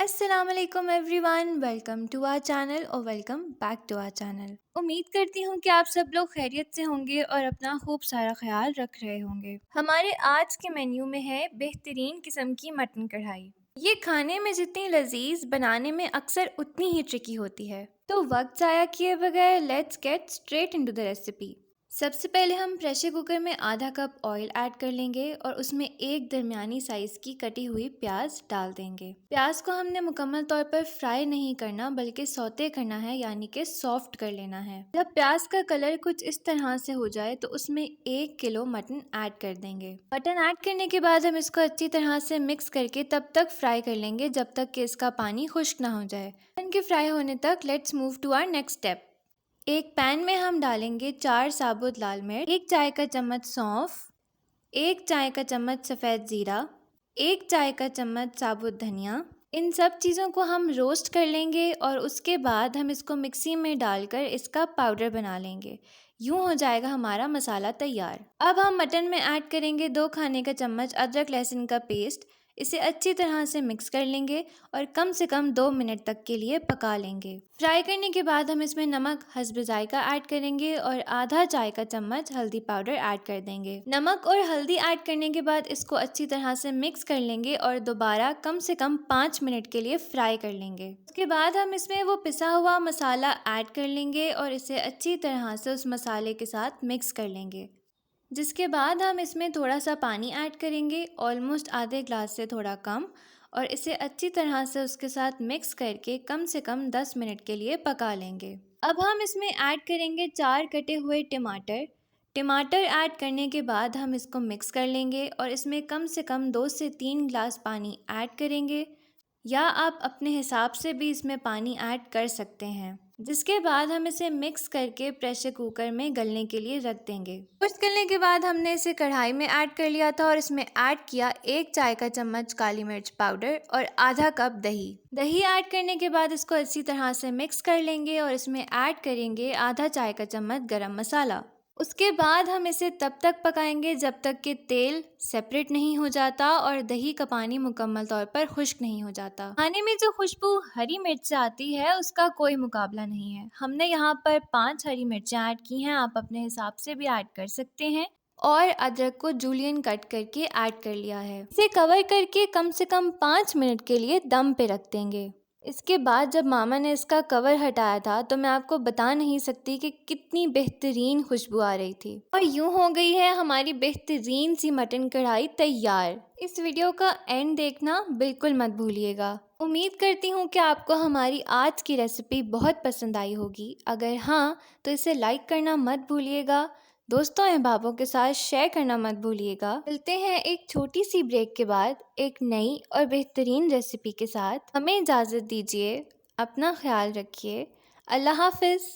अस्सलाम वालेकुम everyone, welcome to our channel और welcome back to our channel. उम्मीद करती हूँ कि आप सब लोग खैरियत से होंगे और अपना खूब सारा ख्याल रख रहे होंगे। हमारे आज के मेन्यू में है बेहतरीन किस्म की मटन कढ़ाई। ये खाने में जितनी लजीज, बनाने में अक्सर उतनी ही ट्रिकी होती है। तो वक्त ज़ाया किए बगैर let's get straight into the recipe. सबसे पहले हम प्रेशर कुकर में आधा कप ऑयल ऐड कर लेंगे और उसमें एक दरमियानी साइज की कटी हुई प्याज डाल देंगे। प्याज को हमने मुकम्मल तौर पर फ्राई नहीं करना बल्कि सौते करना है, यानी कि सॉफ्ट कर लेना है। जब प्याज का कलर कुछ इस तरह से हो जाए तो उसमें 1 किलो मटन ऐड कर देंगे। मटन ऐड करने के बाद हम इसको अच्छी तरह से मिक्स करके तब तक फ्राई कर लेंगे जब तक कि इसका पानी खुश्क ना हो जाए। मटन के फ्राई होने तक let's move to our next step. एक पैन में हम डालेंगे 4 साबुत लाल मिर्च, 1 चाय का चम्मच सौंफ, 1 चाय का चम्मच सफ़ेद ज़ीरा, 1 चाय का चम्मच साबुत धनिया। इन सब चीज़ों को हम रोस्ट कर लेंगे और उसके बाद हम इसको मिक्सी में डालकर इसका पाउडर बना लेंगे। यूँ हो जाएगा हमारा मसाला तैयार। अब हम मटन में ऐड करेंगे 2 खाने का चम्मच अदरक लहसुन का पेस्ट। इसे अच्छी तरह से मिक्स कर लेंगे और कम से कम 2 मिनट तक के लिए पका लेंगे। फ्राई करने के बाद हम इसमें नमक हस्ब जायका ऐड करेंगे और आधा चाय का चम्मच हल्दी पाउडर ऐड कर देंगे। नमक और हल्दी ऐड करने के बाद इसको अच्छी तरह से मिक्स कर लेंगे और दोबारा कम से कम 5 मिनट के लिए फ्राई कर लेंगे। उसके बाद हम इसमें वो पिसा हुआ मसाला ऐड कर लेंगे और इसे अच्छी तरह से उस मसाले के साथ मिक्स कर लेंगे। जिसके बाद हम इसमें थोड़ा सा पानी ऐड करेंगे, ऑलमोस्ट आधे ग्लास से थोड़ा कम, और इसे अच्छी तरह से उसके साथ मिक्स करके कम से कम 10 मिनट के लिए पका लेंगे। अब हम इसमें ऐड करेंगे 4 कटे हुए टमाटर। टमाटर ऐड करने के बाद हम इसको मिक्स कर लेंगे और इसमें कम से कम 2 से 3 ग्लास पानी ऐड करेंगे, या आप अपने हिसाब से भी इसमें पानी ऐड कर सकते हैं। जिसके बाद हम इसे मिक्स करके प्रेशर कुकर में गलने के लिए रख देंगे। कुछ गलने के बाद हमने इसे कढ़ाई में ऐड कर लिया था और इसमें ऐड किया 1 चाय का चम्मच काली मिर्च पाउडर और आधा कप दही। दही ऐड करने के बाद इसको अच्छी तरह से मिक्स कर लेंगे और इसमें ऐड करेंगे आधा चाय का चम्मच गरम मसाला। उसके बाद हम इसे तब तक पकाएंगे जब तक कि तेल सेपरेट नहीं हो जाता और दही का पानी मुकम्मल तौर पर खुश्क नहीं हो जाता। खाने में जो खुशबू हरी मिर्च से आती है उसका कोई मुकाबला नहीं है। हमने यहाँ पर 5 हरी मिर्चें ऐड की हैं, आप अपने हिसाब से भी ऐड कर सकते हैं। और अदरक को जूलियन कट करके ऐड कर लिया है। इसे कवर करके कम से कम 5 मिनट के लिए दम पे रख देंगे। इसके बाद जब मामा ने इसका कवर हटाया था तो मैं आपको बता नहीं सकती कि कितनी बेहतरीन खुशबू आ रही थी। और यूं हो गई है हमारी बेहतरीन सी मटन कढ़ाई तैयार। इस वीडियो का एंड देखना बिल्कुल मत भूलिएगा। उम्मीद करती हूँ कि आपको हमारी आज की रेसिपी बहुत पसंद आई होगी। अगर हाँ तो इसे लाइक करना मत भूलिएगा, दोस्तों अहबाबों के साथ शेयर करना मत भूलिएगा। मिलते हैं एक छोटी सी ब्रेक के बाद एक नई और बेहतरीन रेसिपी के साथ। हमें इजाज़त दीजिए, अपना ख्याल रखिए। अल्लाह हाफिज़।